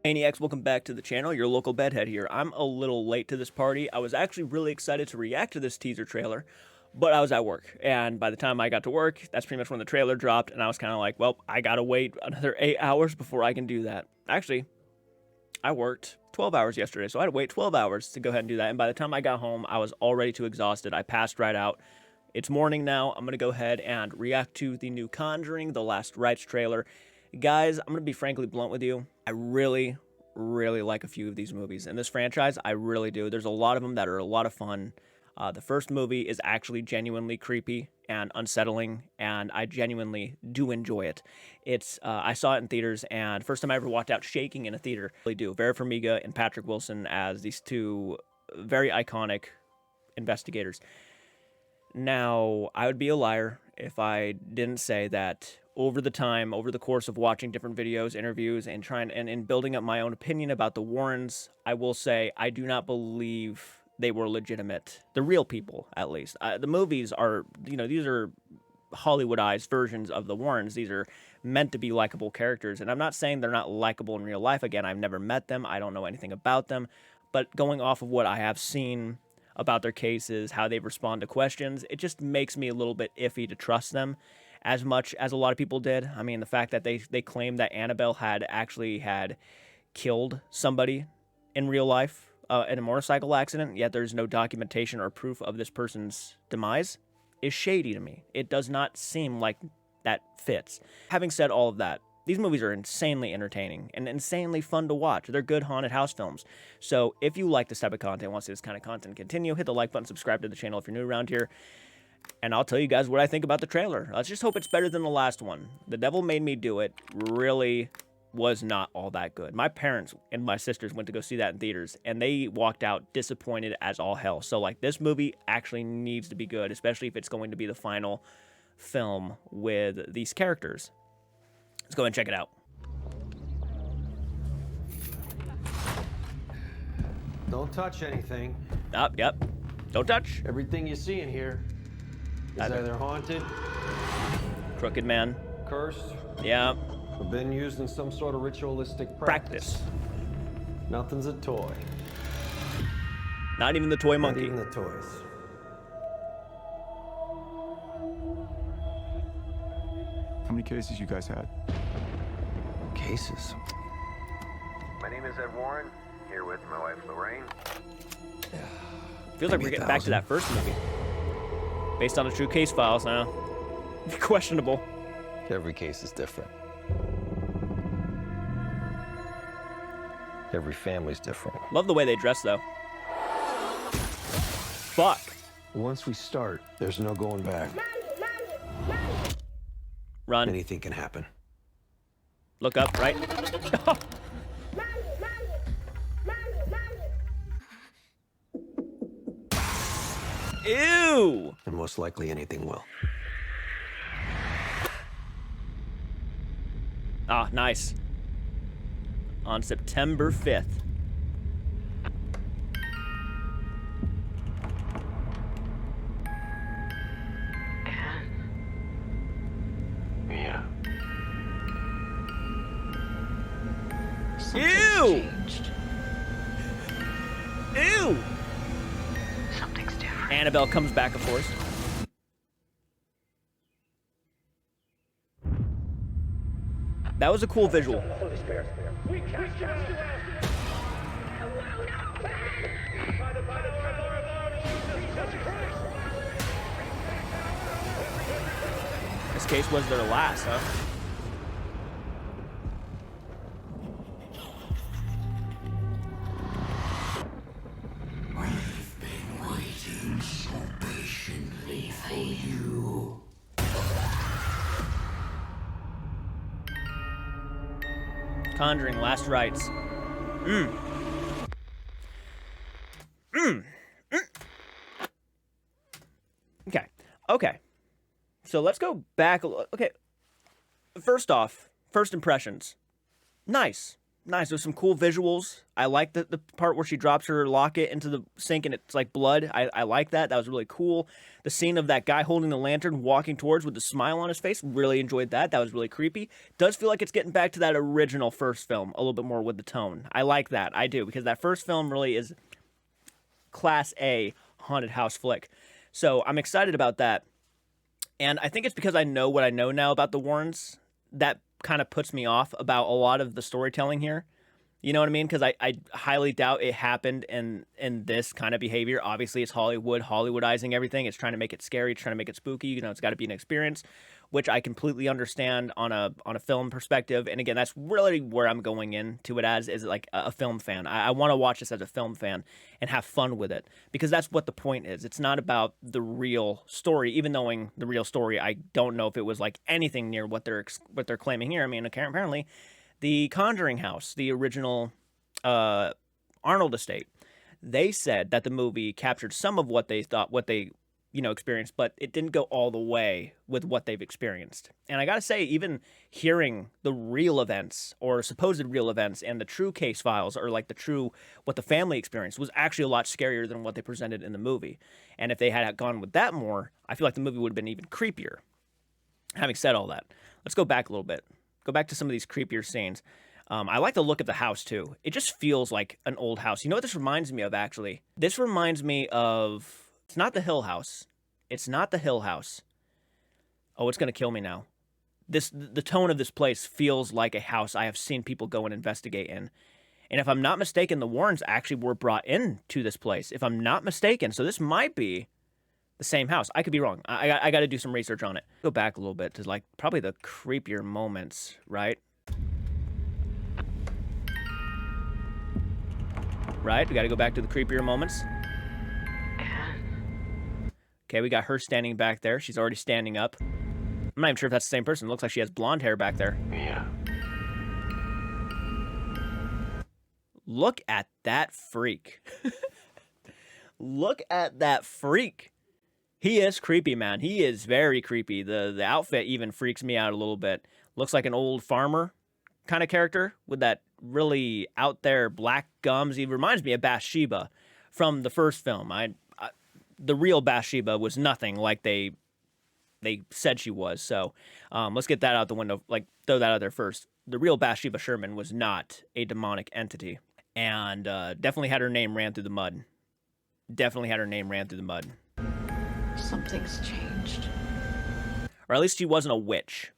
Maniacs, welcome back to the channel. Your local bedhead here. I'm a little late to this party. I was actually really excited to react to this teaser trailer, but I was at work, and by the time I got to work, that's pretty much when the trailer dropped, and I was kind of like, well, I gotta wait another 8 hours before I can do that. Actually, I worked 12 hours yesterday, so I had to wait 12 hours to go ahead and do that, and by the time I got home, I was already too exhausted. I passed right out. It's morning now. I'm gonna go ahead and react to the new Conjuring, the last Rites trailer. Guys, I'm gonna be frankly blunt with you. I really like a few of these movies. In this franchise, I really do. There's a lot of them that are a lot of fun. The first movie is actually genuinely creepy and unsettling, and I genuinely do enjoy it. I saw it in theaters, and first time I ever walked out shaking in a theater. I really do. Vera Farmiga and Patrick Wilson as these two very iconic investigators. Now, I would be a liar if I didn't say that over the course of watching different videos, interviews, and in building up my own opinion about the Warrens, I will say I do not believe they were legitimate. The real people, at least. The movies are, these are Hollywoodized versions of the Warrens. These are meant to be likable characters, and I'm not saying they're not likable in real life. Again, I've never met them. I don't know anything about them, but going off of what I have seen about their cases, how they respond to questions, it just makes me a little bit iffy to trust them as much as a lot of people did. I mean, the fact that they claimed that Annabelle had killed somebody in real life in a motorcycle accident, yet there's no documentation or proof of this person's demise, is shady to me. It does not seem like that fits. Having said all of that, these movies are insanely entertaining and insanely fun to watch. They're good haunted house films. So if you like this type of content, want to see this kind of content continue, hit the like button, subscribe to the channel if you're new around here, and I'll tell you guys what I think about the trailer. Let's just hope it's better than the last one. The Devil Made Me Do It really was not all that good. My parents and my sisters went to go see that in theaters, and they walked out disappointed as all hell. So, like, this movie actually needs to be good, especially if it's going to be the final film with these characters. Let's go ahead and check it out. Don't touch anything. Yep. Don't touch. Everything you see in here is either haunted, Crooked man. cursed, Yeah. or been used in some sort of ritualistic practice. Nothing's a toy. Not even the toy Not monkey. even the toys. How many cases you guys had? Cases. My name is Ed Warren, here with my wife Lorraine. Feels like we're getting back to that first movie. Based on the true case files now. Questionable. Every case is different. Every family's different. Love the way they dress, though. Fuck. Once we start, there's no going back. Run. Anything can happen. Look up, right? Ew! And most likely anything will. Ah, nice. On September 5th. Yeah. Ew! Ew! Something's different. Annabelle comes back, of course. That was a cool visual. This case was their last, huh? We've been waiting so patiently for you. Conjuring, last rites. Okay. So let's go back a little. Okay. First off, first impressions. Nice. nice. There's some cool visuals. I like the part where she drops her locket into the sink and it's like blood. I like that. That was really cool. The scene of that guy holding the lantern walking towards with the smile on his face, really enjoyed that. That was really creepy. Does feel like it's getting back to that original first film a little bit more with the tone. I like that. I do, because that first film really is class A haunted house flick. So I'm excited about that. And I think it's because I know what I know now about the Warrens that kind of puts me off about a lot of the storytelling here. You know what I mean? Because I highly doubt it happened in this kind of behavior. Obviously, it's Hollywood, Hollywoodizing everything. It's trying to make it scary. It's trying to make it spooky. You know, it's got to be an experience, which I completely understand on a film perspective. And again, that's really where I'm going into it as, is like a film fan. I want to watch this as a film fan and have fun with it, because that's what the point is. It's not about the real story. Even knowing the real story, I don't know if it was like anything near what they're claiming here. I mean, apparently, the Conjuring house, the original Arnold estate, they said that the movie captured some of what they thought, what they, experienced, but it didn't go all the way with what they've experienced. And I gotta say, even hearing the real events or supposed real events and the true case files, or like the true, what the family experienced, was actually a lot scarier than what they presented in the movie. And if they had gone with that more, I feel like the movie would have been even creepier. Having said all that, let's go back a little bit. Go back to some of these creepier scenes. I like the look of the house, too. It just feels like an old house. You know what this reminds me of, actually? This reminds me of... It's not the Hill House. It's not the Hill House. Oh, it's going to kill me now. The tone of this place feels like a house I have seen people go and investigate in. And if I'm not mistaken, the Warrens actually were brought into this place. If I'm not mistaken. So this might be the same house. I could be wrong. I got to do some research on it. Go back a little bit to like probably the creepier moments, right? Right? We got to go back to the creepier moments. Okay, we got her standing back there. She's already standing up. I'm not even sure if that's the same person. It looks like she has blonde hair back there. Yeah. Look at that freak. Look at that freak. He is creepy, man. He is very creepy. The outfit even freaks me out a little bit. Looks like an old farmer kind of character with that really out there black gums. He reminds me of Bathsheba from the first film. The real Bathsheba was nothing like they said she was. So let's get that out the window. Like, throw that out there first. The real Bathsheba Sherman was not a demonic entity, and definitely had her name ran through the mud. Definitely had her name ran through the mud. Something's changed. Or at least she wasn't a witch.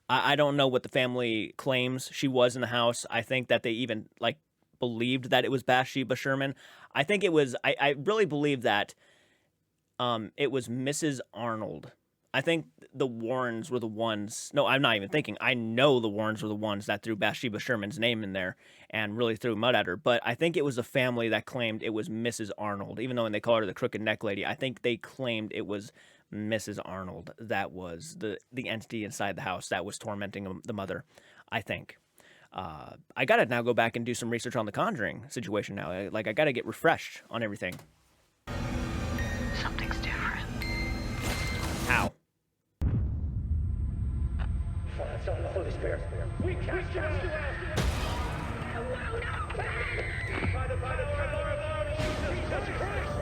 I don't know what the family claims she was in the house. I think that they even, like, believed that it was Bathsheba Sherman. I think it was, I really believe that it was Mrs. Arnold. I think the Warrens were the ones, no, I'm not even thinking. I know the Warrens were the ones that threw Bathsheba Sherman's name in there and really threw mud at her. But I think it was a family that claimed it was Mrs. Arnold. Even though when they call her the crooked neck lady, I think they claimed it was Mrs. Arnold that was the entity inside the house that was tormenting the mother, I think. I gotta now go back and do some research on the Conjuring situation now. I gotta get refreshed on everything. Something's different. How? Son of the Holy Spirit. We cast you out. By the power of our Lord Jesus Christ.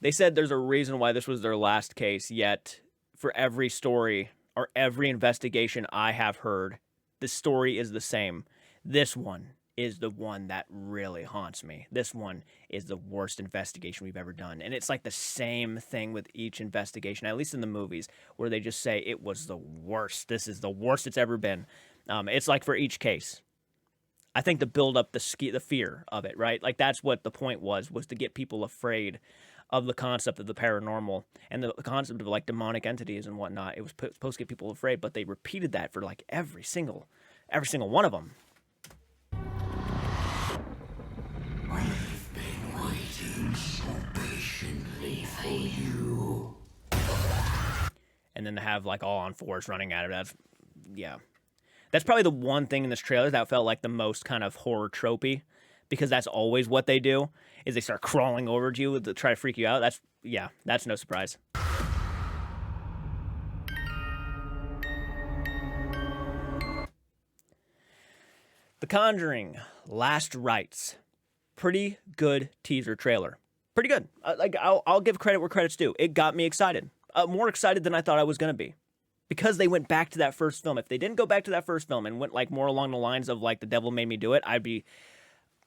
They said there's a reason why this was their last case, yet for every story or every investigation I have heard, the story is the same. This one is the one that really haunts me. This one is the worst investigation we've ever done. And it's like the same thing with each investigation, at least in the movies, where they just say it was the worst. This is the worst it's ever been. It's like for each case. I think to build up the fear of it, right? Like that's what the point was to get people afraid of the concept of the paranormal and the concept of like demonic entities and whatnot. It was supposed to get people afraid, but they repeated that for like every single one of them. We've been waiting so patiently for you. And then to have like all on fours running at it, that's probably the one thing in this trailer that felt like the most kind of horror tropey, because that's always what they do, is they start crawling over to you to try to freak you out. That's no surprise. The Conjuring, Last Rites. Pretty good teaser trailer. Pretty good. I'll give credit where credit's due. It got me excited. More excited than I thought I was going to be. Because they went back to that first film. If they didn't go back to that first film and went like more along the lines of like The Devil Made Me Do It, I'd be...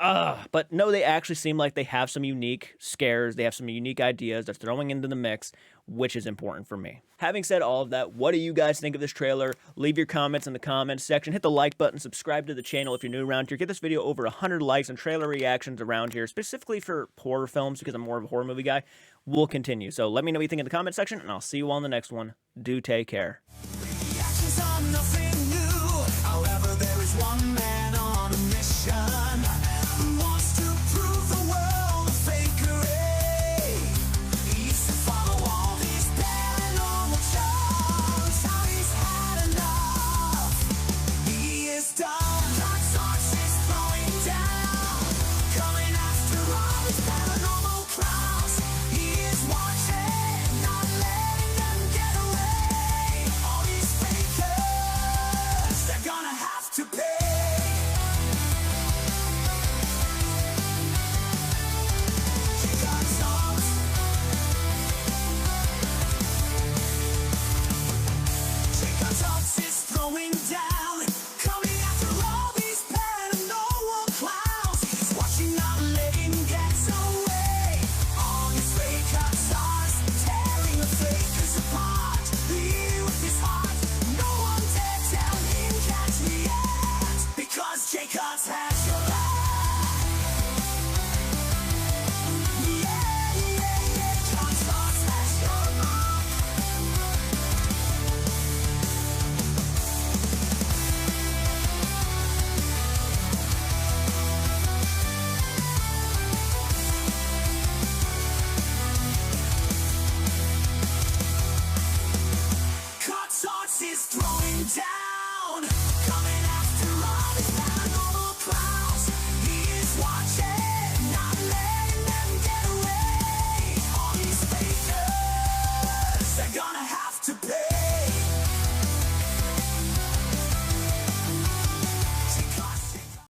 But no, they actually seem like they have some unique scares. They have some unique ideas they're throwing into the mix, which is important for me. Having said all of that, what do you guys think of this trailer? Leave your comments in the comments section. Hit the like button. Subscribe to the channel if you're new around here. Get this video over 100 likes and trailer reactions around here, specifically for horror films because I'm more of a horror movie guy. We'll continue. So let me know what you think in the comment section, and I'll see you all in the next one. Do take care.